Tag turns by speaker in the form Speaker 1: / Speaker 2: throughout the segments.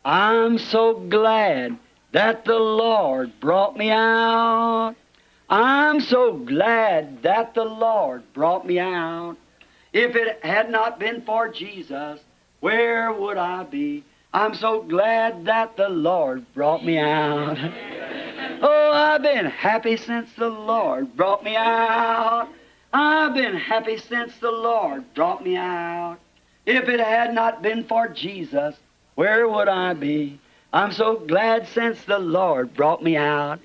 Speaker 1: I'm so glad that the Lord brought me out. I'm so glad that the Lord brought me out. If it had not been for Jesus, where would I be? I'm so glad that the Lord brought me out. Oh, I've been happy since the Lord brought me out. I've been happy since the Lord brought me out. If it had not been for Jesus, where would I be? I'm so glad since the Lord brought me out.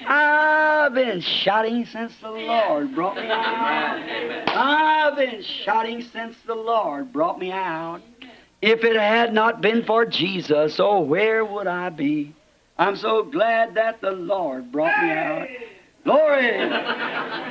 Speaker 1: I've been shouting since the Lord brought me out. I've been shouting since the Lord brought me out. If it had not been for Jesus, oh, where would I be? I'm so glad that the Lord brought me out. Glory!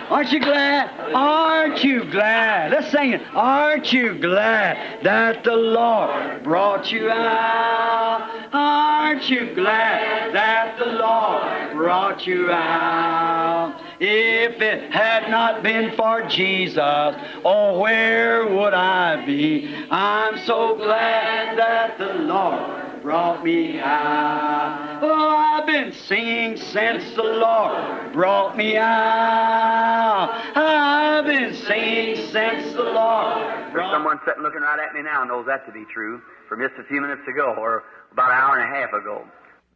Speaker 1: Aren't you glad? Aren't you glad? Let's sing it. Aren't you glad that the Lord brought you out? Aren't you glad that the Lord brought you out? If it had not been for Jesus, oh, where would I be? I'm so glad that the Lord brought me out. Oh, I've been singing since the Lord brought me out. I've been singing since the Lord
Speaker 2: There's someone sitting looking right at me now knows that to be true from just a few minutes ago or about an hour and a half ago.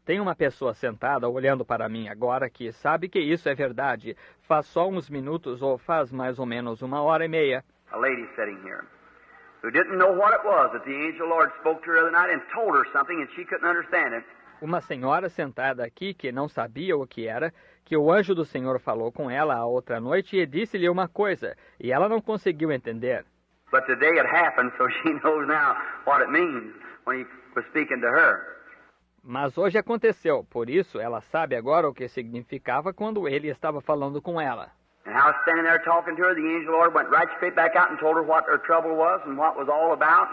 Speaker 3: Tem uma pessoa sentada olhando para mim agora que sabe que isso é verdade. Faz só uns minutos ou faz mais ou menos 1h30.
Speaker 2: A lady sitting here who didn't know what it was that the angel Lord spoke to her the other night and told her something and she couldn't understand it.
Speaker 3: Uma senhora sentada aqui que não sabia o que era, que o anjo do Senhor falou com ela a outra noite e disse-lhe uma coisa, e ela não conseguiu entender.
Speaker 2: But today it happened, so she knows now what it means when he was speaking to her.
Speaker 3: Mas hoje aconteceu, por isso ela sabe agora o que significava quando ele estava falando com ela.
Speaker 2: And how standing there talking to her, the angel Lord went right straight back out and told her what her trouble was and what was all about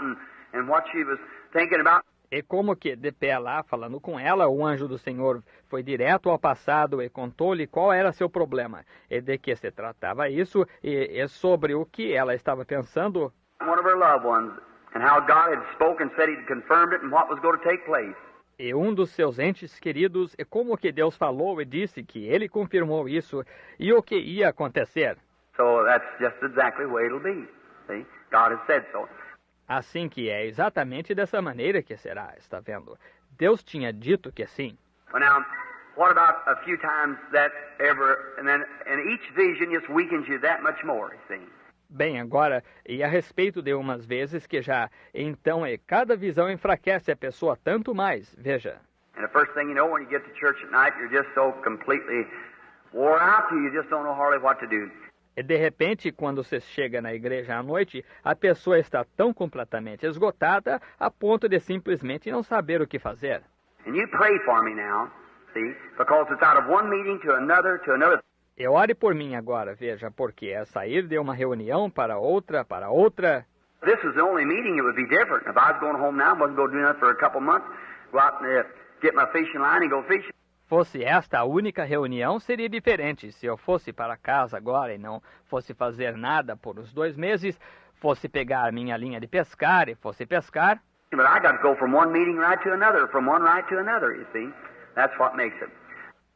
Speaker 2: and what she was thinking about.
Speaker 3: E como que, de pé lá, falando com ela, o anjo do Senhor foi direto ao passado e contou-lhe qual era seu problema, e de que se tratava isso, e sobre o que ela estava pensando.
Speaker 2: One of her loved ones, and how God had spoken, said He'd confirmed it, and what was going to take place.
Speaker 3: E um dos seus entes queridos, e como que Deus falou e disse que ele confirmou isso, e o que ia acontecer.
Speaker 2: So that's just exactly the way it'll be. See? God has said so.
Speaker 3: Assim que é exatamente dessa maneira que será, está vendo? Deus tinha dito que sim.
Speaker 2: Well, now, what about a few times that ever, and each vision just weakens you that much more, you see?
Speaker 3: Bem, agora, e a respeito de umas vezes que já, então, cada visão enfraquece a pessoa tanto mais, veja.
Speaker 2: And the first thing you know, when you get to church at night, you're just so completely wore out, you just don't know hardly what to do.
Speaker 3: E de repente, quando você chega na igreja à noite, a pessoa está tão completamente esgotada a ponto de simplesmente não saber o que fazer.
Speaker 2: And you pray for me now, see, because it's out of one meeting to another, to another.
Speaker 3: E ore por mim agora, veja, porque é sair de uma reunião para outra, para outra.
Speaker 2: This is the only meeting, it would be different. If I was going home now, wasn't going to do nothing for a couple of months, go out and get my fishing line and go fishing.
Speaker 3: Fosse esta a única reunião, seria diferente. Se eu fosse para casa agora e não fosse fazer nada por uns 2 meses, fosse pegar minha linha de pescar e fosse pescar.
Speaker 2: But I got to go from one meeting right to another, from one right to another, you see. That's what makes it.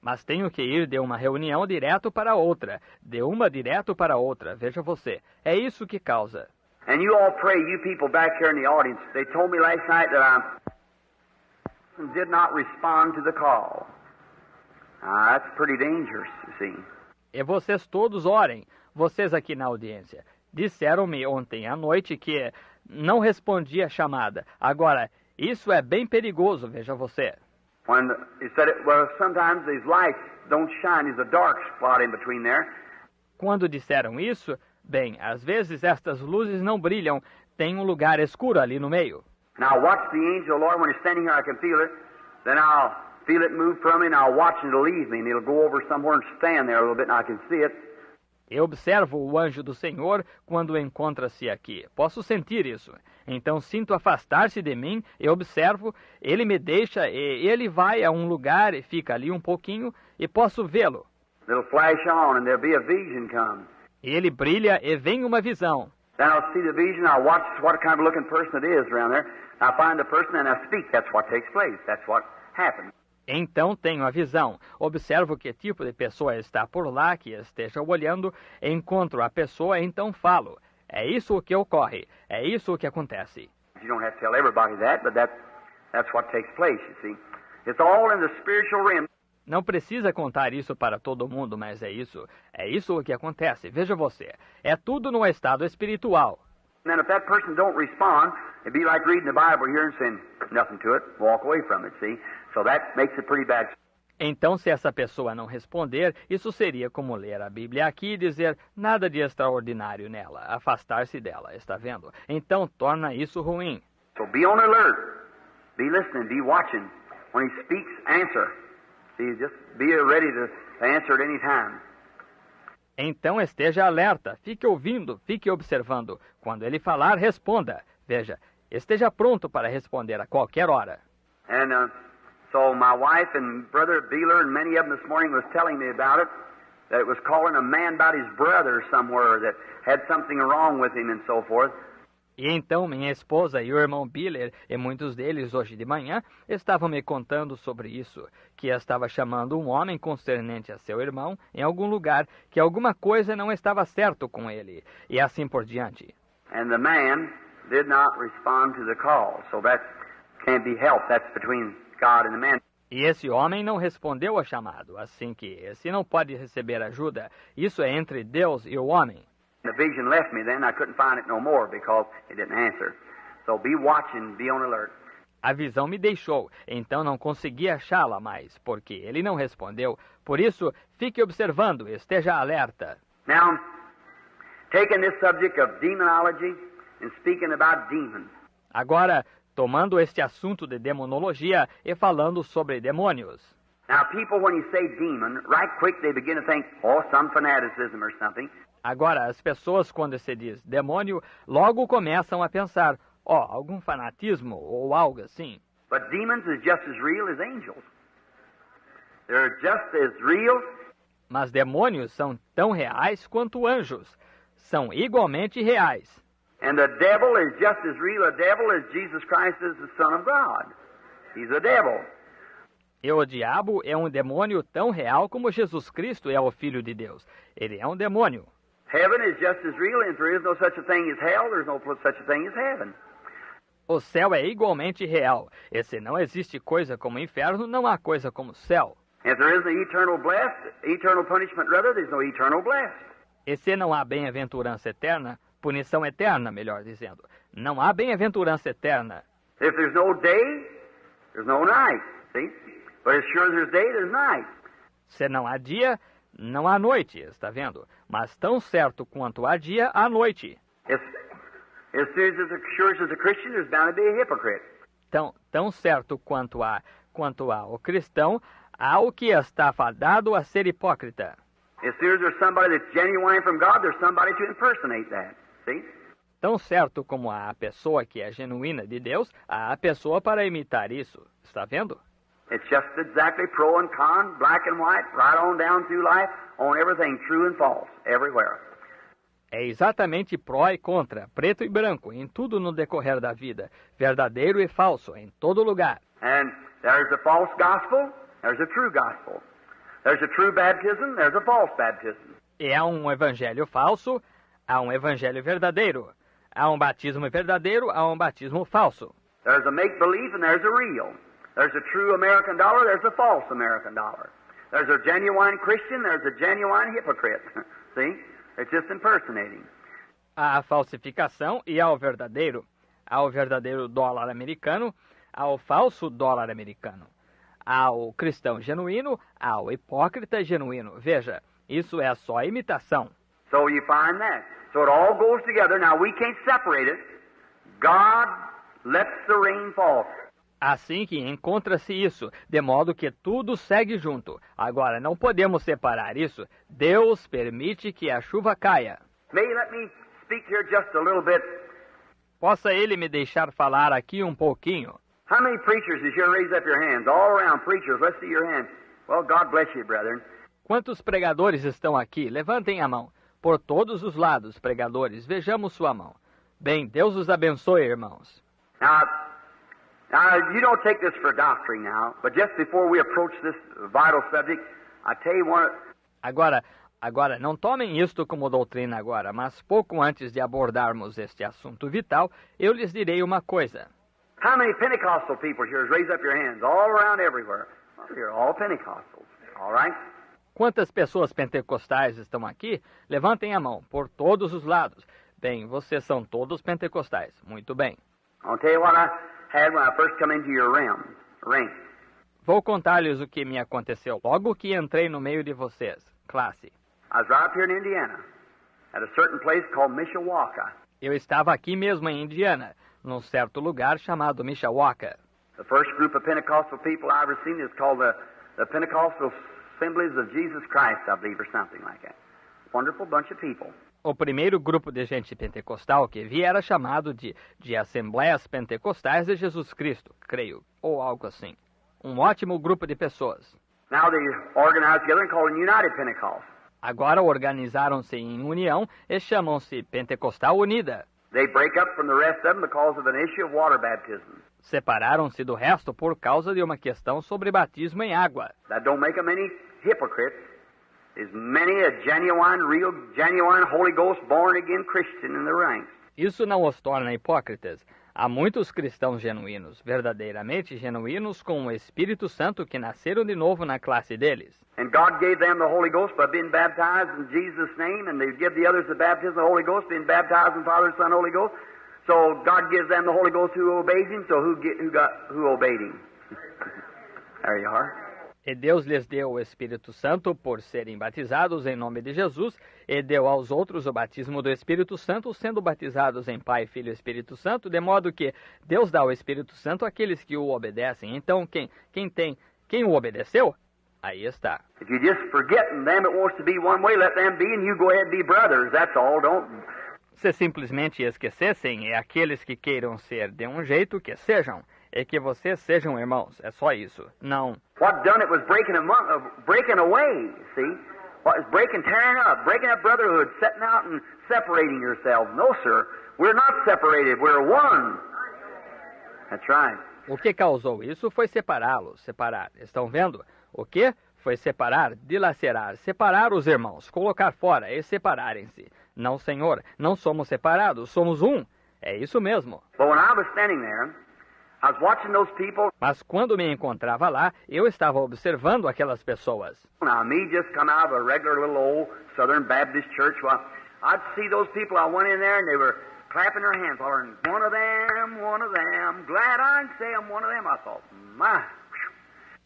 Speaker 3: Mas tenho que ir de uma reunião direto para outra, de uma direto para outra, veja você. É isso que causa.
Speaker 2: And you all pray, you people back here in the audience, they told me last night that I did not respond to the call. That's pretty dangerous, you see.
Speaker 3: E vocês todos orem, vocês aqui na audiência. Disseram-me ontem à noite que não respondi a chamada. Agora, isso é bem perigoso, veja você.
Speaker 2: When he said it, well, sometimes these lights don't shine, there's a dark spot in between there.
Speaker 3: Quando disseram isso, bem, às vezes estas luzes não brilham, tem um lugar escuro ali no meio.
Speaker 2: And I'll watch the angel, Lord, when he's standing here, I can feel it. Then I'll feel it move from me, and I'll watch him to leave me, and it'll go over somewhere and stand there a little bit, and I can see it.
Speaker 3: Eu observo o anjo do Senhor quando encontra-se aqui. Posso sentir isso. Então sinto afastar-se de mim, eu observo, ele me deixa e ele vai a um lugar e fica ali um pouquinho e posso vê-lo.
Speaker 2: It'll flash on and there'll be a vision come.
Speaker 3: Ele brilha e vem uma visão.
Speaker 2: Then I'll see the vision, I'll watch what kind of looking person it is around there. I find the person and I speak. That's what takes place. That's what happens.
Speaker 3: Então tenho a visão, observo que tipo de pessoa está por lá, que esteja olhando, encontro a pessoa, então falo. É isso o que ocorre, é isso o que acontece.
Speaker 2: You don't have to tell everybody that, but that's what takes place, you see. It's all in the spiritual realm.
Speaker 3: Não precisa contar isso para todo mundo, mas é isso o que acontece. Veja você, é tudo no estado espiritual.
Speaker 2: And then if that person don't respond, it'd be like reading the Bible here and saying nothing to it, walk away from it, see? So that makes it pretty bad.
Speaker 3: Então, se essa pessoa não responder, isso seria como ler a Bíblia aqui e dizer nada de extraordinário nela, afastar-se dela, está vendo? Então, torna isso ruim.
Speaker 2: So be on alert, be listening, be watching. When he speaks, answer. See, just be ready to answer at any time.
Speaker 3: Então, esteja alerta, fique ouvindo, fique observando. Quando ele falar, responda. Veja, esteja pronto para responder a qualquer hora.
Speaker 2: And so my wife and Brother Beeler and many of them this morning was telling me about it, that it was calling a man about his brother somewhere that had something wrong with him and so forth.
Speaker 3: E então minha esposa e o irmão Biller, e muitos deles hoje de manhã, estavam me contando sobre isso, que estava chamando um homem concernente a seu irmão em algum lugar, que alguma coisa não estava certo com ele, e assim por diante.
Speaker 2: And the man did not respond to the call, so that can't be helped. That's between God and the man.
Speaker 3: E esse homem não respondeu ao chamado, assim que esse não pode receber ajuda. Isso é entre Deus e o homem.
Speaker 2: The vision left me then. I couldn't find it no more because it didn't answer. So be watching, be on alert.
Speaker 3: A visão me deixou, então não consegui achá-la mais, porque ele não respondeu. Por isso, fique observando, esteja alerta.
Speaker 2: Now, taking this subject of demonology and speaking about demons.
Speaker 3: Agora, tomando este assunto de demonologia e falando sobre demônios.
Speaker 2: Now, people, when you say demon, right quick they begin to think, oh, some fanaticism or something.
Speaker 3: Agora, as pessoas, quando se diz demônio, logo começam a pensar, algum fanatismo ou algo assim.
Speaker 2: But demons is just as real as angels. They're just as real.
Speaker 3: Mas demônios são tão reais quanto anjos. São igualmente reais.
Speaker 2: And the devil is just as real a devil as Jesus Christ is the Son of God. He's a devil.
Speaker 3: E o diabo é um demônio tão real como Jesus Cristo é o Filho de Deus. Ele é um demônio.
Speaker 2: Heaven is just as real, and there is no such a thing as hell, there's no such a thing as heaven.
Speaker 3: O céu é igualmente real. E se não existe coisa como inferno, não há coisa como céu.
Speaker 2: If there is no eternal punishment rather, there's no eternal blessed.
Speaker 3: E se não há bem-aventurança eterna, punição eterna, melhor dizendo. Não há bem-aventurança eterna.
Speaker 2: If there's no day, there's no night. See? But as sure as there's day, there's night.
Speaker 3: Se não há dia, não há noite, está vendo? Mas tão certo quanto há dia, há noite.
Speaker 2: As sure as a Christian, there's bound to be a hypocrite.
Speaker 3: Tão certo quanto há o cristão, há o que está fadado a ser hipócrita.
Speaker 2: As soon as there's somebody that's genuine from God, there's somebody to impersonate that. See?
Speaker 3: Tão certo como há a pessoa que é genuína de Deus, há a pessoa para imitar isso. Está vendo?
Speaker 2: It's just exactly pro and con, black and white, right on down through life, on everything true and false, everywhere.
Speaker 3: É exatamente pró e contra, preto e branco, em tudo no decorrer da vida, verdadeiro e falso, em todo lugar.
Speaker 2: And there's a false gospel, there's a true gospel. There's a true baptism, there's a false baptism.
Speaker 3: E há um evangelho falso, há um evangelho verdadeiro. Há um batismo verdadeiro, há um batismo falso.
Speaker 2: There's a make-believe and there's a real. There's a true American dollar, there's a false American dollar. There's a genuine Christian, there's a genuine hypocrite. See? It's just impersonating.
Speaker 3: Há a falsificação e há o verdadeiro. Há o verdadeiro dólar americano, há o falso dólar americano. Há o cristão genuíno, há o hipócrita genuíno. Veja, isso é só imitação.
Speaker 2: So you find that. So it all goes together. Now we can't separate it. God lets the rain fall.
Speaker 3: Assim que encontra-se isso, de modo que tudo segue junto. Agora, não podemos separar isso. Deus permite que a chuva caia.
Speaker 2: May you let me speak here just a little bit.
Speaker 3: Possa ele me deixar falar aqui um pouquinho.
Speaker 2: How many preachers is here? Raise up your hands. All around preachers. Let's see your hands. Well, God bless you, brethren.
Speaker 3: Quantos pregadores estão aqui? Levantem a mão. Por todos os lados, pregadores, vejamos sua mão. Bem, Deus os abençoe, irmãos.
Speaker 2: Now, Now, you don't take this for doctrine now, but just before we approach this vital subject, I tell you one...
Speaker 3: Agora, não tomem isto como doutrina agora, mas pouco antes de abordarmos este assunto vital, eu lhes direi uma coisa.
Speaker 2: How many Pentecostal people here? Raise up your hands all around everywhere. Well, you're all Pentecostals, all right?
Speaker 3: Quantas pessoas pentecostais estão aqui? Levantem a mão, por todos os lados. Bem, vocês são todos pentecostais. Muito bem.
Speaker 2: I'll tell you what I had when I first come into your ring.
Speaker 3: Vou contar-lhes o que me aconteceu logo que entrei no meio de vocês. Classe.
Speaker 2: I was right up here in Indiana, at a certain place called Mishawaka.
Speaker 3: Eu estava aqui mesmo em Indiana, num certo lugar chamado Mishawaka.
Speaker 2: The first group of Pentecostal people I ever seen is called the Pentecostal Assemblies of Jesus Christ, I believe, or something like that. Wonderful bunch of people.
Speaker 3: O primeiro grupo de gente pentecostal que vi era chamado de Assembleias Pentecostais de Jesus Cristo, creio, ou algo assim. Um ótimo grupo de pessoas.
Speaker 2: Now they organize together and call it United Pentecost.
Speaker 3: Agora organizaram-se em união e chamam-se Pentecostal Unida.
Speaker 2: They break up from the rest of them because of an issue of water baptism.
Speaker 3: Separaram-se do resto por causa de uma questão sobre batismo em água.
Speaker 2: That don't make them any hypocrites. There's many a real genuine Holy Ghost born again Christian in the ranks.
Speaker 3: Isso não os torna hipócritas. Há muitos cristãos genuínos, verdadeiramente genuínos, com o Espírito Santo que nasceram de novo na classe deles.
Speaker 2: And God gave them the Holy Ghost by being baptized in Jesus' name, and they give the others the baptism of the Holy Ghost, being baptized in Father, Son, Holy Ghost. So God gives them the Holy Ghost who obeys Him. So who obeyed Him? There you are.
Speaker 3: E Deus lhes deu o Espírito Santo por serem batizados em nome de Jesus, e deu aos outros o batismo do Espírito Santo, sendo batizados em Pai, Filho e Espírito Santo, de modo que Deus dá o Espírito Santo àqueles que o obedecem. Então, quem o obedeceu? Aí está.
Speaker 2: If you just forget them that wants to be one way, let them be, and you go ahead and be brothers. That's all. Don't.
Speaker 3: Se simplesmente esquecessem, é aqueles que queiram ser de um jeito que sejam, e que vocês sejam irmãos. É só isso. Não.
Speaker 2: What done it was breaking away, see? What is breaking, tearing up brotherhood, setting out and separating yourselves. No, sir. We're not separated. We're one. That's right.
Speaker 3: O que causou isso foi separá-los, separar. Estão vendo? O que? Foi separar, dilacerar, separar os irmãos, colocar fora e separarem-se. Não, Senhor, não somos separados, somos um. É isso mesmo.
Speaker 2: But when I was standing there, I was watching those people.
Speaker 3: Mas quando me encontrava lá, eu estava observando aquelas pessoas.
Speaker 2: Now, me just come out of a regular little old Southern Baptist church. Well, I'd see those people. I went in there and they were clapping their hands, hollering, one of them, glad I can say I'm one of them. I thought, my.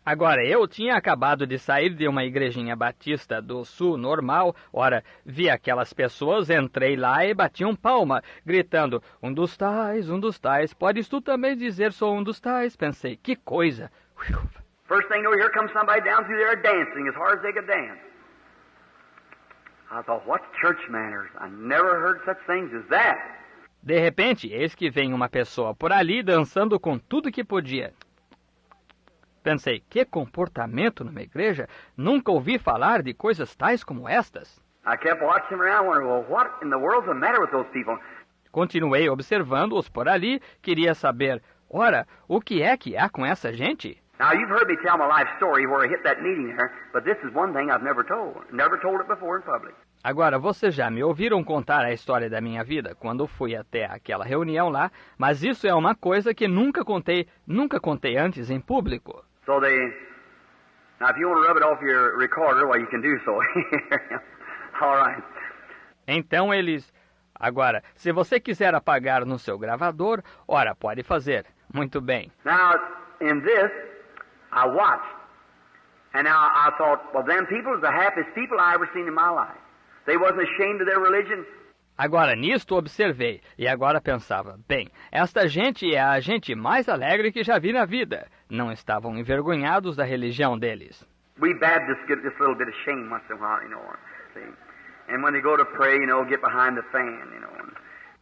Speaker 3: Agora, eu tinha acabado de sair de uma igrejinha batista do sul normal. Ora, vi aquelas pessoas, entrei lá e batiam palma, gritando, um dos tais, podes tu também dizer sou um dos tais? Pensei, que coisa.
Speaker 2: First thing you know, here comes somebody down through there dancing as hard as they could dance. I thought, what church manners? I never heard such things as that.
Speaker 3: De repente, eis que vem uma pessoa por ali dançando com tudo que podia. Pensei, que comportamento numa igreja? Nunca ouvi falar de coisas tais como estas.
Speaker 2: I kept watching around, wondering, well, what in the world's the matter with those people?
Speaker 3: Continuei observando-os por ali, queria saber, ora, o que é que há com essa gente?
Speaker 2: Now, you've heard me tell my life story where I hit that meeting there, but this is one thing I've never told. Never told it before in public.
Speaker 3: Agora, vocês já me ouviram contar a história da minha vida, quando fui até aquela reunião lá, mas isso é uma coisa que nunca contei antes em público.
Speaker 2: So now if you want to rub it off your recorder, well, you can do so. All right.
Speaker 3: Então agora, se você quiser apagar no seu gravador, ora, pode fazer. Muito bem.
Speaker 2: Now, in this, I watched. And now I thought, well, them people are the happiest people I ever seen in my life. They wasn't ashamed of their religion.
Speaker 3: Agora, nisto observei, e agora pensava, bem, esta gente é a gente mais alegre que já vi na vida. Não estavam envergonhados da religião deles.
Speaker 2: We Baptists get this little bit of shame once in a while, you know, see. And when they go to pray, you know, get behind the fan, you know.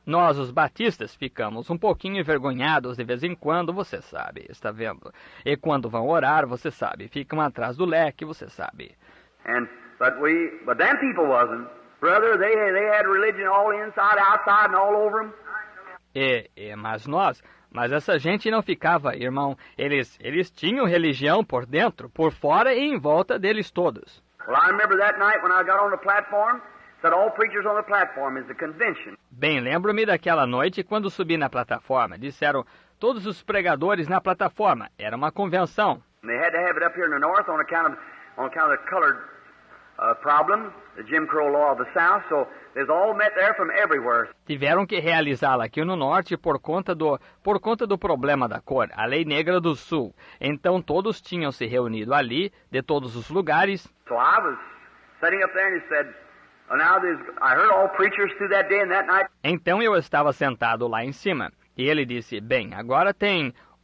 Speaker 3: Nós, os batistas, ficamos um pouquinho envergonhados de vez em quando, você sabe, está vendo? E quando vão orar, você sabe, ficam atrás do leque, você sabe.
Speaker 2: But them people wasn't. Brother, they had religion all inside, outside, and all over them.
Speaker 3: Mas nós, Mas essa gente não ficava, irmão. Eles tinham religião por dentro, por fora e em volta deles todos.
Speaker 2: Well, I remember that night when I got on the platform, said all preachers on the platform is a convention.
Speaker 3: Bem, lembro-me daquela noite quando subi na plataforma. Disseram, todos os pregadores na plataforma. Era uma convenção.
Speaker 2: And they had to have it up here in the north on account of the colored problem, the Jim Crow law of the South, so there's all met there from everywhere.
Speaker 3: Tiveram que realizá-la aqui no norte por conta do problema da cor, a lei negra do sul. Então todos tinham se reunido ali, de todos os lugares.
Speaker 2: So I was sitting up there and he said, I heard all preachers through that day and that night.
Speaker 3: Então eu estava sentado lá em cima, e ele disse, bem, agora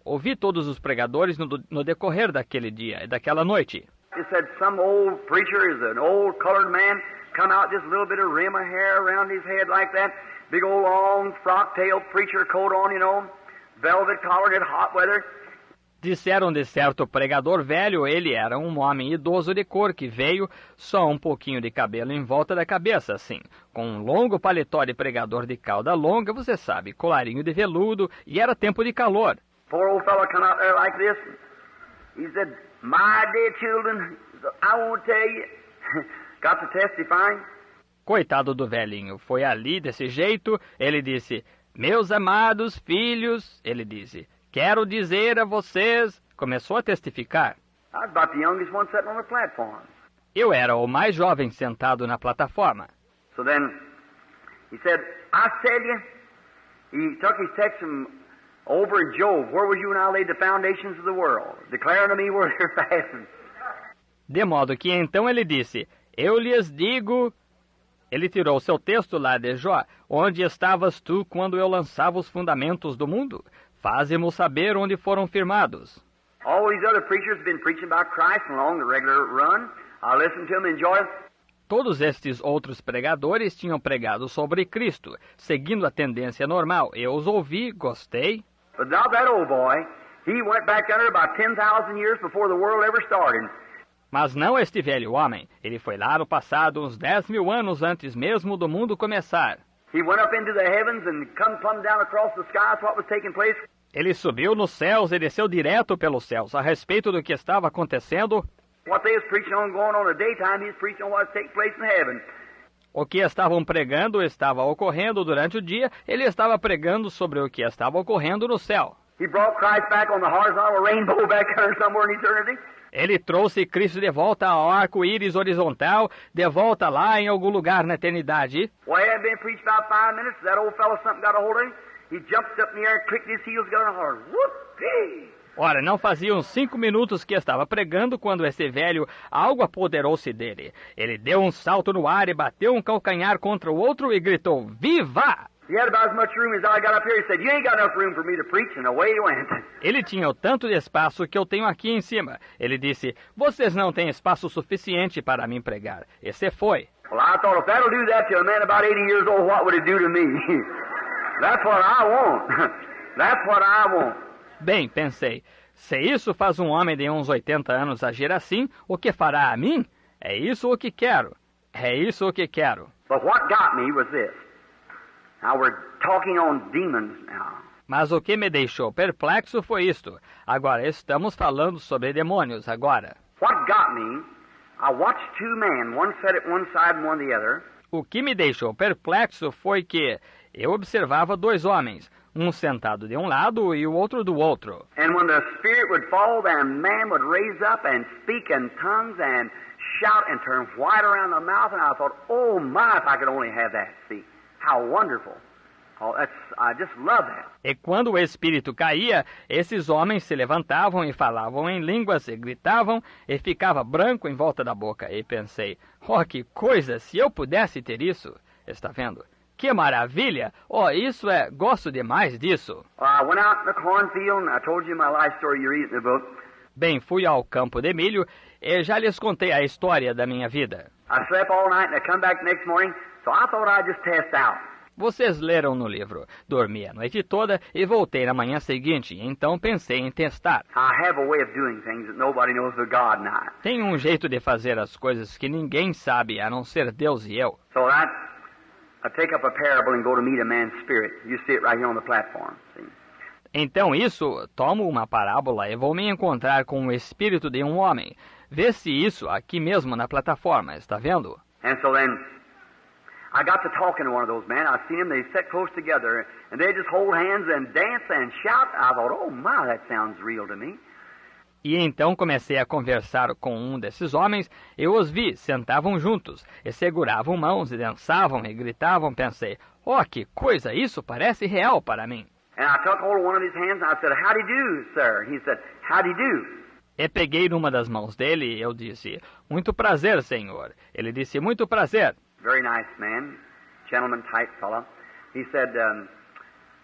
Speaker 3: ouvi todos os pregadores no decorrer daquele dia e daquela noite.
Speaker 2: He said some old preacher is an old colored man, come out just a little bit of rim of hair around his head like that, big old long frock-tailed preacher coat on, you know, velvet collar in hot weather.
Speaker 3: Disseram de certo pregador velho, ele era um homem idoso de cor que veio só um pouquinho de cabelo em volta da cabeça, assim, com um longo paletó de pregador de cauda longa, você sabe, colarinho de veludo, e era tempo de calor.
Speaker 2: Poor old fellow come out there like this. He said, my dear children, I won't tell you, got to testifying.
Speaker 3: Coitado do velhinho, foi ali desse jeito, ele disse, meus amados filhos, ele disse, quero dizer a vocês, começou a testificar.
Speaker 2: I was about the youngest one sitting on the platform.
Speaker 3: Eu era o mais jovem sentado na plataforma.
Speaker 2: So then, he said, I tell you, he took his text from over in Job, where was you when I laid the foundations of the world, declaring to me where they're fastened.
Speaker 3: De modo que então ele disse, eu lhes digo, ele tirou seu texto lá de Jó, onde estavas tu quando eu lançava os fundamentos do mundo? Faze-mo saber onde foram firmados.
Speaker 2: All these other preachers have been preaching about Christ along the regular run. I listened to them, enjoy.
Speaker 3: Todos estes outros pregadores tinham pregado sobre Cristo, seguindo a tendência normal. Eu os ouvi, gostei.
Speaker 2: But now that old boy, he went back under about 10,000 years before the world ever started.
Speaker 3: Mas não este velho homem. Ele foi lá no passado, uns 10.000 anos antes mesmo do mundo começar.
Speaker 2: He went up into the heavens and come plumb down across the skies what was taking place.
Speaker 3: Ele subiu nos céus e desceu direto pelos céus, a respeito do que estava acontecendo.
Speaker 2: What they was preaching on going on in the daytime, he was preaching on what was taking place in heaven.
Speaker 3: O que estavam pregando estava ocorrendo durante o dia, ele estava pregando sobre o que estava ocorrendo no céu.
Speaker 2: He brought Christ back on the horizontal rainbow back there somewhere in eternity.
Speaker 3: Ele trouxe Cristo de volta ao arco-íris horizontal, de volta lá em algum lugar na eternidade.
Speaker 2: Well, he had been preached about 5 minutes. That old fellow something got a hold of him. He jumped up in the air and clicked his heels, got on a horn. Whoopee!
Speaker 3: Ora, não faziam 5 minutos que estava pregando quando esse velho algo apoderou-se dele. Ele deu um salto no ar e bateu um calcanhar contra o outro e gritou, Viva!
Speaker 2: He had about as much room as I got up here. He said, you ain't got enough room for me to preach, and away he went.
Speaker 3: Ele tinha o tanto de espaço que eu tenho aqui em cima. Ele disse, vocês não têm espaço suficiente para mim pregar. E se foi.
Speaker 2: Well, I thought, if that'll do that to a man about 80 years old, what would it do to me? That's what I want. That's what I want.
Speaker 3: Bem, pensei, se isso faz um homem de uns 80 anos agir assim, o que fará a mim? É isso o que quero. É isso o que quero.
Speaker 2: But what got me was this. Now we're talking on demons now.
Speaker 3: Mas o que me deixou perplexo foi isto. Agora estamos falando sobre demônios agora.
Speaker 2: What got me, I watched two men, one sat at one side and one the other.
Speaker 3: O que me deixou perplexo foi que eu observava dois homens, um sentado de um lado e o outro do outro.
Speaker 2: And when the Spirit would fall, the man would raise up and speak in tongues and shout and turn white around the mouth. And I thought, oh my, if I could only have that. See, how wonderful. Oh, I just love that.
Speaker 3: E quando o Espírito caía, esses homens se levantavam e falavam em línguas e gritavam e ficava branco em volta da boca. E pensei, oh, que coisa, se eu pudesse ter isso. Está vendo? Que maravilha! Oh, isso é... Gosto demais disso.
Speaker 2: I went out in the cornfield and I told you my life story you read in the book.
Speaker 3: Bem, fui ao campo de milho e já lhes contei a história da minha vida.
Speaker 2: I slept all night and I come back the next morning, so I thought I'd just test out.
Speaker 3: Vocês leram no livro. Dormi a noite toda e voltei na manhã seguinte, então pensei em testar.
Speaker 2: I have a way of doing things that nobody knows but God and I.
Speaker 3: Tenho um jeito de fazer as coisas que ninguém sabe, a não ser Deus e eu.
Speaker 2: So I take up a parable and go to meet a man's spirit. You see it right here on the platform. See?
Speaker 3: Então isso, tomo uma parábola e vou me encontrar com o espírito de um homem. Vê-se isso aqui mesmo na plataforma, está vendo?
Speaker 2: And so then, I got to talking to one of those men. I seen them, they sat close together, and they just hold hands and dance and shout. I thought, oh my, that sounds real to me.
Speaker 3: E então comecei a conversar com um desses homens. Eu os vi, sentavam juntos, e seguravam mãos, e dançavam, e gritavam. Pensei, oh, que coisa, isso parece real para mim.
Speaker 2: And I took hold of one of his hands, and I said, how do you do, sir? He said, how do you do?
Speaker 3: E peguei numa das mãos dele, e eu disse, muito prazer, senhor. Ele disse, muito prazer.
Speaker 2: Very nice man, gentleman type fellow. He said,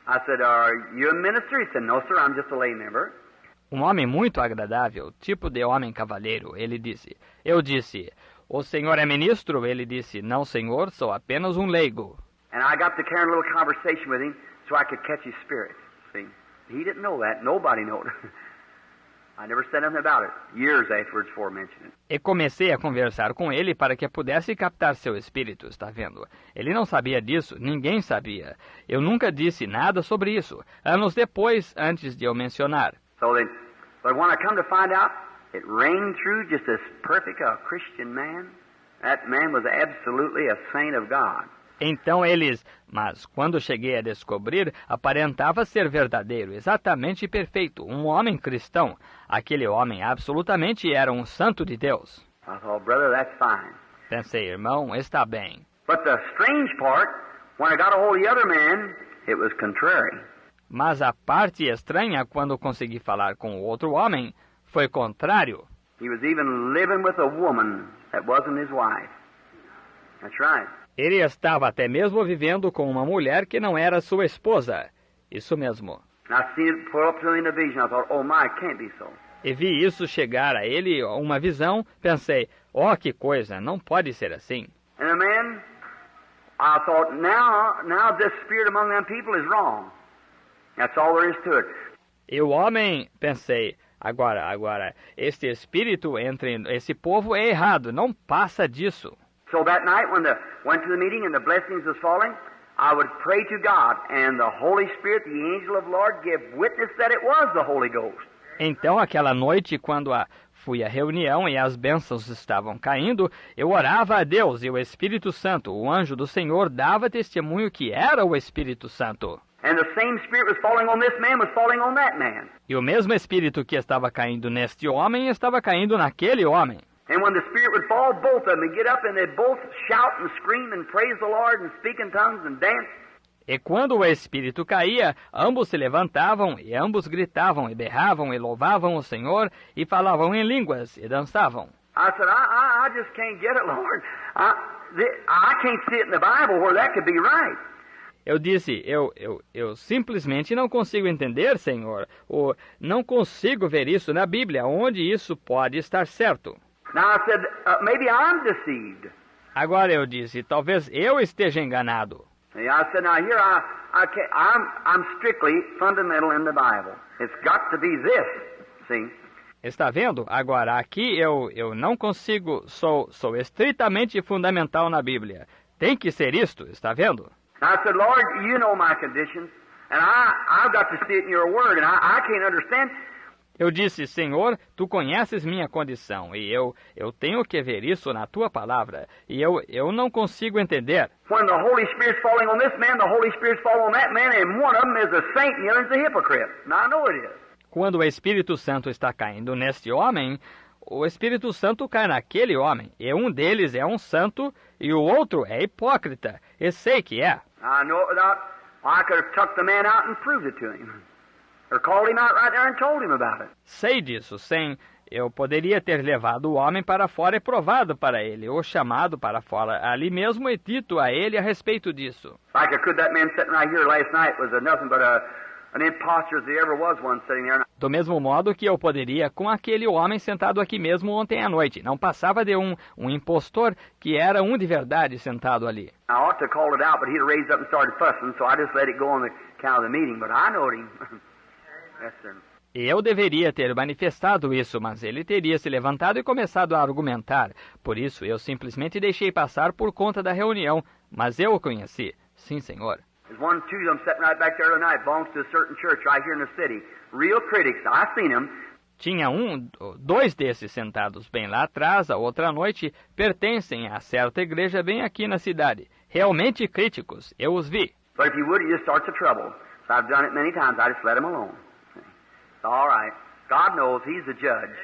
Speaker 2: I said, are you a minister? He said, no, sir, I'm just a lay member.
Speaker 3: Homem muito agradável, tipo de homem cavalheiro, ele disse. Eu disse, o senhor é ministro? Ele disse, não, senhor, sou apenas um leigo.
Speaker 2: And I got to carry a little conversation with him so I could catch his spirit. See, he didn't know that. Nobody knew it. I never said anything about it. Years afterwards before mentioning it.
Speaker 3: E comecei a conversar com ele para que pudesse captar seu espírito, está vendo? Ele não sabia disso, ninguém sabia. Eu nunca disse nada sobre isso, anos depois, antes de eu mencionar.
Speaker 2: So then, but when I come to find out, it rang through just as perfect a Christian man. That man was absolutely a saint of God.
Speaker 3: Então mas quando cheguei a descobrir, aparentava ser verdadeiro, exatamente perfeito, um homem cristão. Aquele homem absolutamente era um santo de Deus.
Speaker 2: I thought, brother, that's fine.
Speaker 3: Pensei, irmão, está bem.
Speaker 2: But the strange part, when I got a hold of the other man, it was contrary.
Speaker 3: Mas a parte estranha, quando consegui falar com o outro homem, foi contrário.
Speaker 2: He was even living with a woman that wasn't his wife. That's right.
Speaker 3: Ele estava até mesmo vivendo com uma mulher que não era sua esposa. Isso mesmo.
Speaker 2: I seen it pull up to me in a vision. I thought, oh my, it can't be so.
Speaker 3: E vi isso chegar a ele, uma visão. Pensei, oh, que coisa, não pode ser assim.
Speaker 2: And the man, I thought, now this spirit among them people is wrong. That's all there is to it.
Speaker 3: E o homem, pensei, agora, este espírito entre esse povo é errado, não passa disso.
Speaker 2: So that night when I went to the meeting and the blessings was falling, I would pray to God, and the Holy Spirit, the angel of the Lord, gave witness that it was the Holy Ghost.
Speaker 3: Então, aquela noite, quando fui à reunião e as bênçãos estavam caindo, eu orava a Deus e o Espírito Santo, o anjo do Senhor, dava testemunho que era o Espírito Santo.
Speaker 2: And the same spirit was falling on this man, was falling on that man.
Speaker 3: E o mesmo Espírito que estava caindo neste homem, estava caindo naquele homem.
Speaker 2: And when the Spirit would fall, both of them would get up and they'd both shout and scream and praise the Lord and speak in tongues and dance.
Speaker 3: E quando o Espírito caía, ambos se levantavam e ambos gritavam e berravam e louvavam o Senhor e falavam em línguas e dançavam.
Speaker 2: I said, I just can't get it, Lord. I can't see it in the Bible where that could be right.
Speaker 3: Eu disse, eu simplesmente não consigo entender, Senhor, ou não consigo ver isso na Bíblia, onde isso pode estar certo.
Speaker 2: Now I said, maybe I'm deceived.
Speaker 3: Agora eu disse, talvez eu esteja enganado.
Speaker 2: I said, now here I'm strictly fundamental in the Bible. It's got to be this, see?
Speaker 3: Está vendo? Agora aqui eu não consigo, sou estritamente fundamental na Bíblia. Tem que ser isto, está vendo?
Speaker 2: I said, Lord, you know my conditions, and I've got to see it in your word, and I can't understand.
Speaker 3: Eu disse, Senhor, tu conheces minha condição, e eu tenho que ver isso na tua palavra, e eu não consigo entender.
Speaker 2: When the Holy Spirit's falling on this man, the Holy Spirit's falling on that man, and one of them is a saint and the other is a hypocrite. Now I know it is.
Speaker 3: Quando o Espírito Santo está caindo neste homem, o Espírito Santo cai naquele homem, e um deles é um santo, e o outro é hipócrita, e sei que é.
Speaker 2: I know it without, I could have tucked the man out and proved it to him. Or called him out right there and told him about it.
Speaker 3: Sei disso, eu poderia ter levado o homem para fora e provado para ele, ou chamado para fora ali mesmo e dito a ele a respeito disso.
Speaker 2: Like I could, that man sitting right here last night was nothing but an impostor as there ever was one sitting there.
Speaker 3: Do mesmo modo que eu poderia com aquele homem sentado aqui mesmo ontem à noite. Não passava de um impostor que era um de verdade sentado ali.
Speaker 2: I ought to call it out, but he'd raised up and started fussing, so I just let it go on the account of the meeting, but I knowed him. Yes, sir.
Speaker 3: Eu deveria ter manifestado isso, mas ele teria se levantado e começado a argumentar. Por isso, eu simplesmente deixei passar por conta da reunião, mas eu o conheci. Sim, senhor.
Speaker 2: There's one, two of them sitting right back there tonight, belongs to a certain church right here in the city. Real critics. I've seen them.
Speaker 3: Tinha dois desses sentados bem lá atrás, a outra noite, pertencem a certa igreja bem aqui na cidade. Realmente críticos, eu os vi.
Speaker 2: But if you would, it just starts a trouble. So I've done it many times. I just let him alone. It's all right. God knows He's the judge.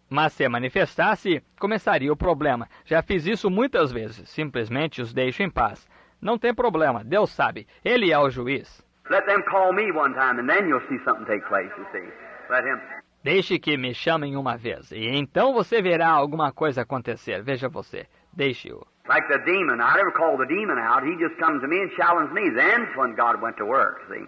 Speaker 3: Mas se manifestasse, começaria o problema. Já fiz isso muitas vezes. Simplesmente os deixo em paz. Não tem problema. Deus sabe. Ele é o juiz.
Speaker 2: Let them call me one time, and then you'll see something take place, you see. Let him...
Speaker 3: Deixe que me chamem uma vez, e então você verá alguma coisa acontecer. Veja você. Deixe-o.
Speaker 2: Like the demon. I never called the demon out. He just comes to me and challenges me. Then's when God went to work, see.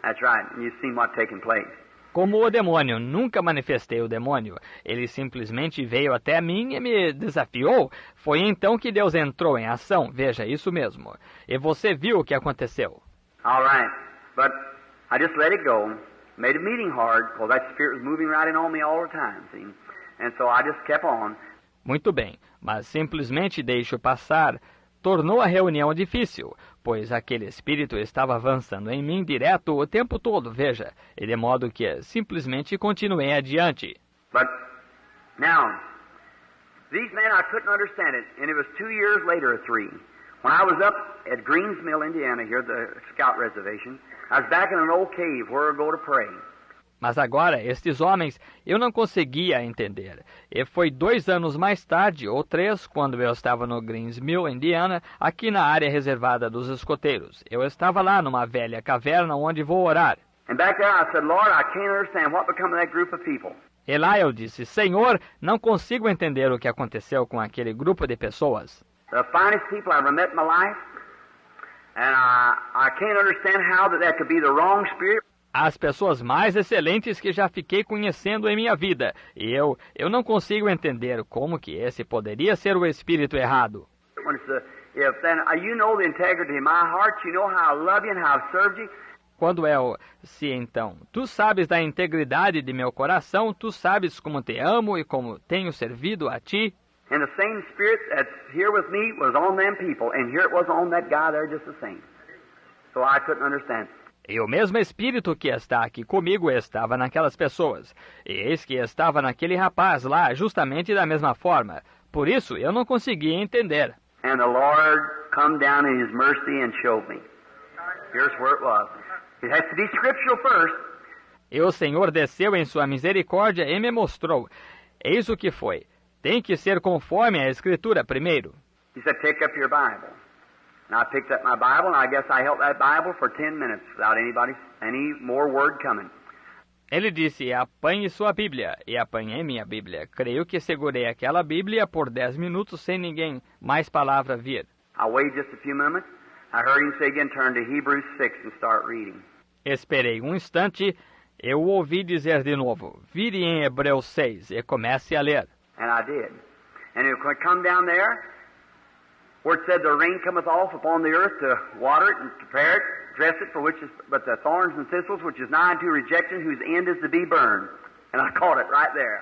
Speaker 2: That's right. And you've seen what's taking place.
Speaker 3: Como o demônio, nunca manifestei o demônio. Ele simplesmente veio até mim e me desafiou. Foi então que Deus entrou em ação. Veja, isso mesmo. E você viu o que aconteceu.
Speaker 2: All right. But I just let it go. Made a meeting hard, because that spirit was moving right in on me all the time, see. And so I just kept on.
Speaker 3: Muito bem, mas simplesmente deixo passar. Tornou a reunião difícil, pois aquele espírito estava avançando em mim direto o tempo todo, veja, e de modo que simplesmente continuei adiante.
Speaker 2: But now, these men, I couldn't understand it, and it was 2 years later or 3, when I was up at Greens Mill, Indiana, here at the Scout Reservation. I was back in an old cave where I go to pray.
Speaker 3: Mas agora, estes homens, eu não conseguia entender. E foi 2 anos mais tarde, ou 3, quando eu estava no Greens Mill, Indiana, aqui na área reservada dos escoteiros. Eu estava lá numa velha caverna onde vou orar.
Speaker 2: And back there I said, Lord, I can't understand what become of that group of people.
Speaker 3: E lá eu disse, Senhor, não consigo entender o que aconteceu com aquele grupo de pessoas.
Speaker 2: The finest people I ever met in my life, and I can't understand how that could be the wrong spirit.
Speaker 3: As pessoas mais excelentes que já fiquei conhecendo em minha vida. E eu não consigo entender como que esse poderia ser o espírito errado. Quando se então, tu sabes da integridade de meu coração, tu sabes como te amo e como tenho servido a ti.
Speaker 2: And the same spirit that's here with me was on them people, and here it was on that guy there just the same. So I couldn't understand.
Speaker 3: E o mesmo espírito que está aqui comigo estava naquelas pessoas. E eis que estava naquele rapaz lá, justamente da mesma forma. Por isso, eu não conseguia entender.
Speaker 2: And the Lord come down in His mercy and showed me. Here's where it was. It has to be scriptural first.
Speaker 3: E o Senhor desceu em sua misericórdia e me mostrou. Eis o que foi. Tem que ser conforme a Escritura primeiro.
Speaker 2: He said, take up your Bible. And I picked up my Bible, and I guess I held that Bible for 10 minutes without any more word coming.
Speaker 3: Ele disse, apanhe sua Bíblia. E apanhei minha Bíblia. Creio que segurei aquela Bíblia por 10 minutos sem ninguém mais palavra vir.
Speaker 2: I waited just a few moments. I heard him say again, turn to Hebrews 6 and start reading.
Speaker 3: Esperei um instante. Eu o ouvi dizer de novo, vire em Hebreus 6 e comece a ler.
Speaker 2: And I did. And it would come down there, where it said the rain cometh off upon the earth to water it and prepare it, dress it, for which is but the thorns and thistles, which is nigh unto rejection, whose end is to be burned. And I caught it right there.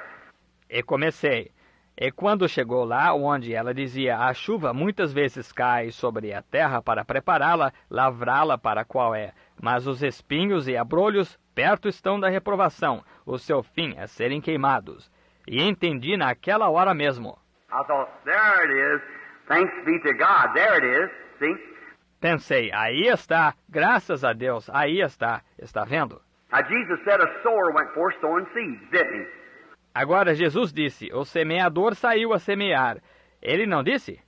Speaker 3: E comecei. E quando chegou lá, onde ela dizia, a chuva muitas vezes cai sobre a terra para prepará-la, lavrá-la para qual é. Mas os espinhos e abrolhos perto estão da reprovação, o seu fim é serem queimados. E entendi naquela hora mesmo.
Speaker 2: I thought, there it is. Thanks be to God. There it is. See?
Speaker 3: Pensei, aí está. Graças a Deus, aí está. Está vendo?
Speaker 2: Now Jesus said a sower went forth sowing seeds, didn't he?
Speaker 3: Agora Jesus disse, o semeador saiu a semear. Ele não disse?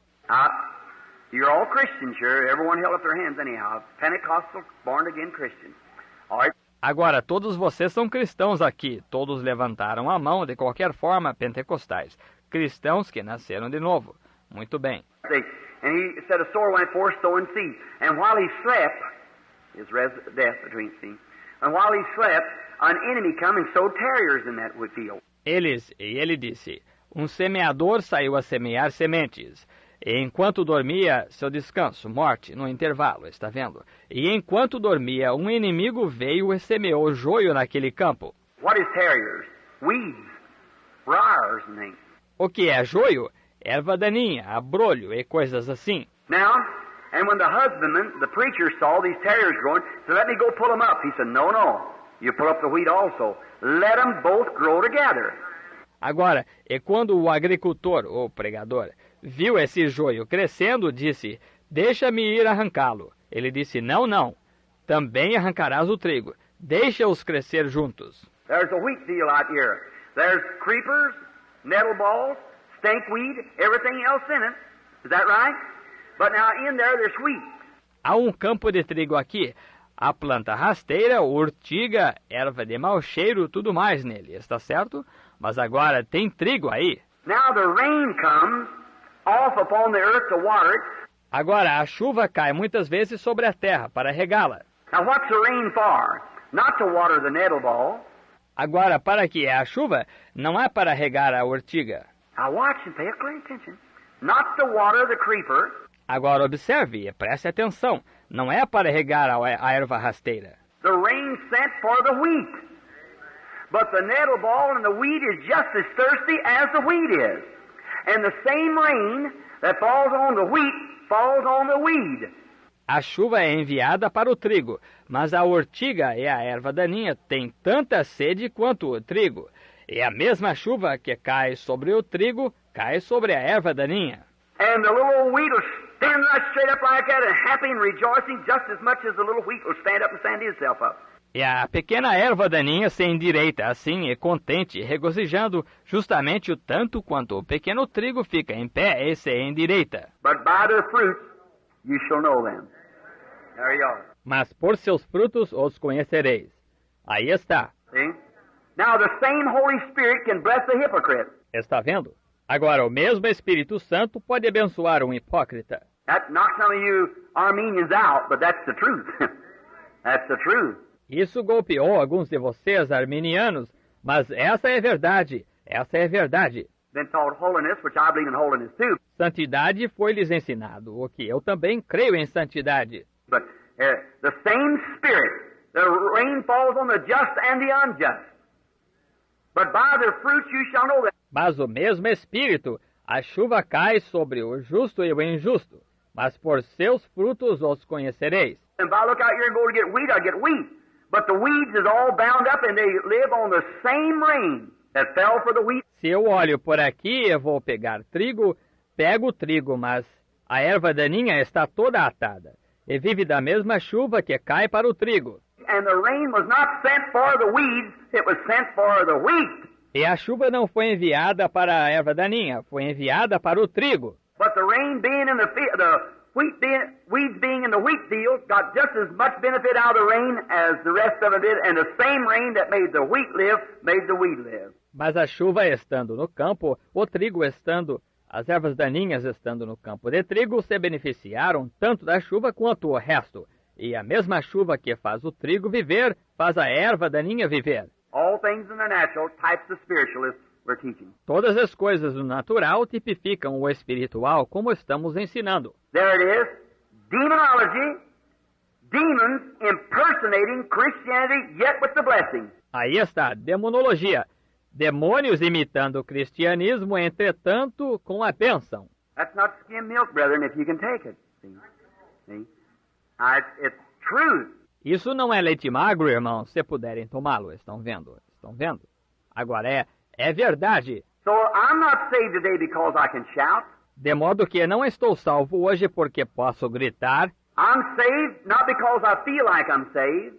Speaker 2: You're all Christians here. Everyone held up their hands anyhow. Pentecostal, born-again Christians. All right?
Speaker 3: Agora, todos vocês são cristãos aqui. Todos levantaram a mão, de qualquer forma, pentecostais. Cristãos que nasceram de novo. Muito bem.
Speaker 2: And he said a sower went forth sowing seed. And while he slept, his death between seed. And while he slept, an enemy come and sowed tares in that field.
Speaker 3: Ele disse, um semeador saiu a semear sementes. E enquanto dormia, seu descanso, morte, no intervalo, está vendo? E enquanto dormia, um inimigo veio e semeou joio naquele campo.
Speaker 2: What is tares? Weeds, briars and things.
Speaker 3: O que é joio? Erva daninha, abrolho e coisas assim.
Speaker 2: Now, And when the husbandman, the preacher, saw these tares growing, said, let me go pull them up. He said, no, no. You pull up the wheat also. Let them both grow together.
Speaker 3: Agora, e quando o agricultor, ou pregador, viu esse joio crescendo, disse, deixa-me ir arrancá-lo. Ele disse, não, não. Também arrancarás o trigo. Deixa-os crescer juntos.
Speaker 2: There's a wheat field out here. There's creepers, nettle balls, stinkweed, everything else in it. Is that right? But now in there there's wheat.
Speaker 3: Há um campo de trigo aqui. Há planta rasteira, urtiga, erva de mau cheiro, tudo mais nele. Está certo? Mas agora tem trigo aí.
Speaker 2: Now the rain comes off upon the earth to water it.
Speaker 3: Agora a chuva cai muitas vezes sobre a terra para regá-la.
Speaker 2: Now what's the rain for? Not to water the nettle ball.
Speaker 3: Agora, para que é a chuva? Não é para regar a urtiga.
Speaker 2: Now watch and pay close attention. Not to water the creeper.
Speaker 3: Agora observe e preste atenção. Não é para regar a erva rasteira.
Speaker 2: The rain sent for the wheat. But the nettle ball and the wheat is just as thirsty as the wheat is. And the same rain that falls on the wheat falls on the weed.
Speaker 3: A chuva é enviada para o trigo, mas a urtiga e a erva daninha têm tanta sede quanto o trigo. E a mesma chuva que cai sobre o trigo, cai sobre a erva daninha.
Speaker 2: And the little wheat will stand right straight up like that and happy and rejoicing just as much as the little wheat will stand up and stand himself up.
Speaker 3: E a pequena erva daninha se endireita assim e contente, regozijando justamente o tanto quanto o pequeno trigo fica em pé e se endireita.
Speaker 2: But by their fruits you shall know them. There you are.
Speaker 3: Mas por seus frutos os conhecereis. Aí está.
Speaker 2: See? Now the same Holy Spirit can bless the hypocrite.
Speaker 3: Está vendo? Agora, o mesmo Espírito Santo pode abençoar um hipócrita.
Speaker 2: That knocks some of you Armenians out, but that's the truth. That's the truth.
Speaker 3: Isso golpeou alguns de vocês, arminianos, mas essa é verdade. Essa é verdade.
Speaker 2: Been taught holiness, which I believe in holiness too.
Speaker 3: Santidade foi-lhes ensinado, o que eu também creio em santidade.
Speaker 2: But the same Spirit, the rain falls on the just and the unjust. But by their fruits you shall know them.
Speaker 3: Mas o mesmo Espírito, a chuva cai sobre o justo e o injusto, mas por seus frutos os conhecereis.
Speaker 2: And if I look out here and go to get wheat, I get wheat. But the weeds is all bound up and they live on the same rain that fell for the wheat.
Speaker 3: Se eu olho por aqui e vou pegar trigo, pego o trigo, mas a erva daninha está toda atada e vive da mesma chuva que cai para o trigo.
Speaker 2: And the rain was not sent for the weeds, it was sent for the wheat.
Speaker 3: E a chuva não foi enviada para a erva daninha, foi enviada para o trigo.
Speaker 2: But the rain being in the field, weeds being in the wheat field, got just as much benefit out of the rain as the rest of it did, and the same rain that made the wheat live, made the weed live.
Speaker 3: Mas a chuva estando no campo, o trigo estando, as ervas daninhas estando no campo de trigo, se beneficiaram tanto da chuva quanto o resto. E a mesma chuva que faz o trigo viver, faz a erva daninha viver.
Speaker 2: All things in the natural, types of spiritualists we're teaching.
Speaker 3: Todas as coisas do natural tipificam o espiritual, como estamos ensinando.
Speaker 2: There it is. Demonology, demons impersonating Christianity, yet with the blessing.
Speaker 3: Aí está, demonologia. Demônios imitando o cristianismo, entretanto, com a bênção.
Speaker 2: That's not skim milk, brethren, if you can take it. See? It's truth.
Speaker 3: Isso não é leite magro, irmãos, se puderem tomá-lo. Estão vendo? Estão vendo? Agora é verdade.
Speaker 2: So I'm not saved today because I can shout.
Speaker 3: De modo que não estou salvo hoje porque posso gritar.
Speaker 2: I'm saved not because I feel like I'm saved.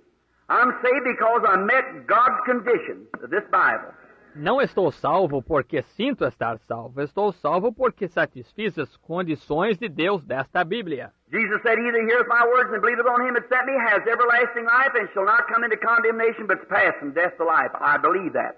Speaker 2: I'm saved because I met God's conditions of this Bible.
Speaker 3: Não estou salvo porque sinto estar salvo. Estou salvo porque satisfiz as condições de Deus desta Bíblia.
Speaker 2: Jesus said, "He that heareth my words and believeth on him that sent me has everlasting life and shall not come into condemnation, but is passed from death to life." I believe that.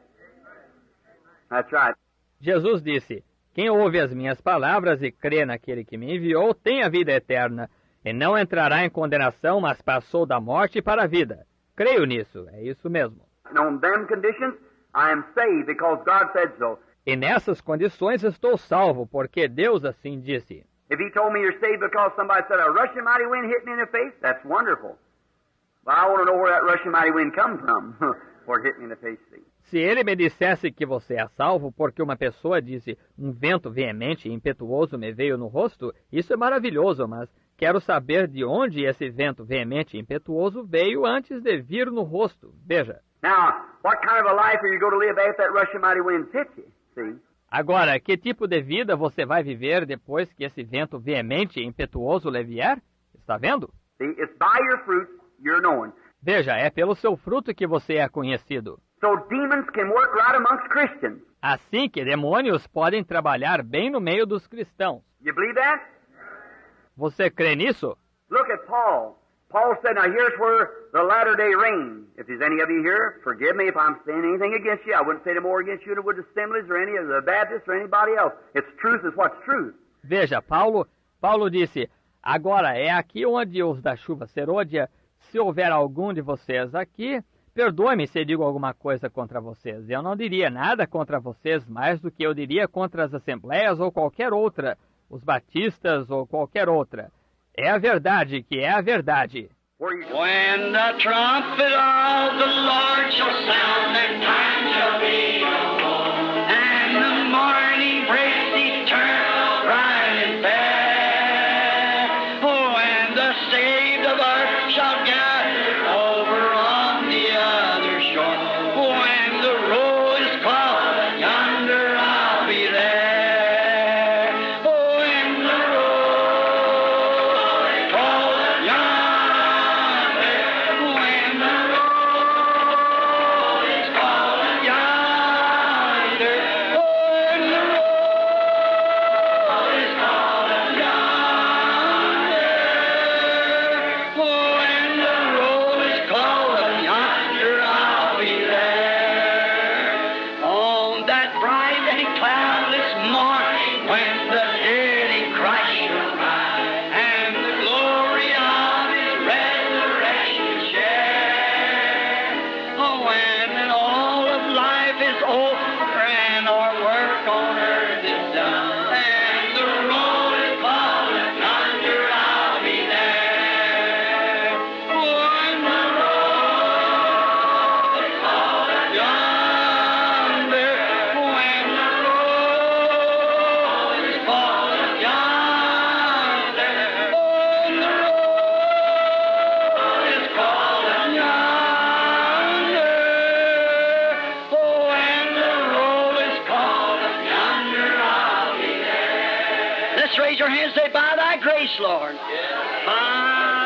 Speaker 2: That's right.
Speaker 3: Jesus disse, quem ouve as minhas palavras e crê naquele que me enviou tem a vida eterna, e não entrará em condenação, mas passou da morte para a vida. Creio nisso, é isso mesmo.
Speaker 2: And on them conditions, I am saved because God said so.
Speaker 3: E nessas condições estou salvo, porque Deus assim disse.
Speaker 2: If he told me you're saved because somebody said a rushing mighty wind hit me in the face, that's wonderful. But I want to know where that rushing mighty wind comes from, where it hit me in the face. See?
Speaker 3: Se ele me dissesse que você é salvo porque uma pessoa disse um vento veemente e impetuoso me veio no rosto, isso é maravilhoso, mas Quero saber de onde esse vento veemente e impetuoso veio antes de vir no rosto. Veja.
Speaker 2: Now, what kind of a life are you going to live after that rushing mighty wind hits you? See?
Speaker 3: Agora, que tipo de vida você vai viver depois que esse vento veemente e impetuoso lhe vier? Está vendo?
Speaker 2: See, it's by your fruit you're known.
Speaker 3: Veja, é pelo seu fruto que você é conhecido.
Speaker 2: So demons can work right amongst Christians.
Speaker 3: Assim que demônios podem trabalhar bem no meio dos cristãos.
Speaker 2: You believe that?
Speaker 3: Você crê nisso?
Speaker 2: Look at Paul. Paul said, now here's where the latter day reign. If there's any of you here, forgive me if I'm saying anything against you. I wouldn't say no more against you than I would the Assemblies or any of the Baptists or anybody else. It's truth is what's truth.
Speaker 3: Veja, Paulo disse, agora é aqui onde os da chuva serôdia, se houver algum de vocês aqui, perdoe-me se digo alguma coisa contra vocês. Eu não diria nada contra vocês mais do que eu diria contra as assembleias ou qualquer outra, os batistas ou qualquer outra. É a verdade que é a verdade.
Speaker 1: When the trumpet of the Lord shall sound, that time shall be no more, and the morning breaks eternal, bright and fair. Oh, and the saved of earth shall gather over on the other shore. When the roll is called, yonder I'll be there. Oh, when the roll is called, yonder, when the roll is called, yonder, oh, when the roll is called, yonder, oh, when the roll is called, yonder I'll be there. On that bright and cloudless morning, when the dead in Christ shall rise, and the glory of His resurrection share. Oh, when all of life is over and our work on earth is done, and the roll is called, yonder I'll be there. Oh, when the roll is called, yonder, when the roll is called, yonder, oh, when the roll is called, yonder, oh, when the roll is called, yonder I'll be there. Let's raise your hands and say, by thy grace, Lord. By